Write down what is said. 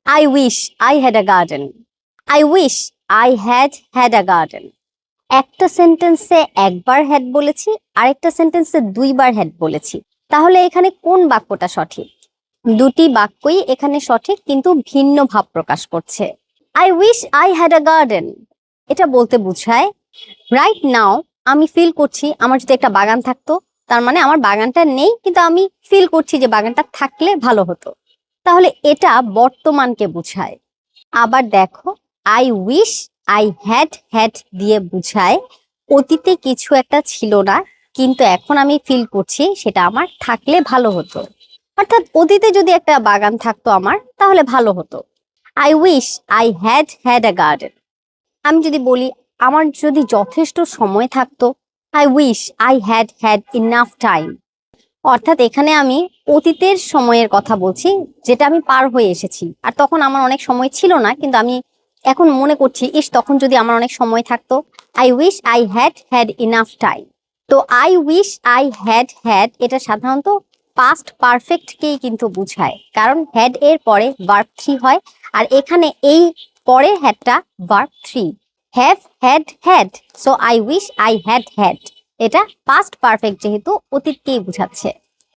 I wish I had a garden. I wish I had a garden. একটা সেন্টেন্সে একবার had বলেছি, আরেকটা সেন্টেন্সে দুইবার হ্যাড বলেছি। তাহলে এখানে কোন বাক্যটা সঠিক? দুটি বাক্যই এখানে সঠিক, কিন্তু ভিন্ন ভাব প্রকাশ করছে। I wish I had a garden এটা বলতে বোঝায় রাইট নাও আমি ফিল করছি আমার যদি একটা বাগান থাকতো, তার মানে আমার বাগানটা নেই, কিন্তু আমি ফিল করছি যে বাগানটা থাকলে ভালো হতো। তাহলে এটা বর্তমানকে বোঝায়। আবার দেখো, আই উইশ আই হ্যাড দিয়ে বুঝায় অতীতে কিছু একটা ছিল না, কিন্তু এখন আমি ফিল করছি সেটা আমার থাকলে ভালো হতো। অর্থাৎ অতীতে যদি একটা বাগান থাকতো আমার, তাহলে ভালো হতো। I wish I had a garden. আমি যদি বলি আমার যদি যথেষ্ট সময় থাকতো, I wish I had enough time. অর্থাৎ এখানে আমি অতীতের সময়ের কথা বলছি, যেটা আমি পার হয়ে এসেছি, আর তখন আমার অনেক সময় ছিল না, কিন্তু আমি এখন মনে করছি ইস তখন যদি আমার অনেক সময় থাকতো। I wish I had enough time. তো আই উইশ আই হ্যাড এটা সাধারণত পাস্ট পারফেক্টকেই কিন্তু বোঝায়, কারণ হ্যাড এর পরে ভার্ব থ্রি হয়, আর এখানে এই পরের হ্যাডটা verb three. Had, so I wish I had. এটা পাস্ট পারফেক্ট যেহেতু অতীতকেই বোঝাচ্ছে।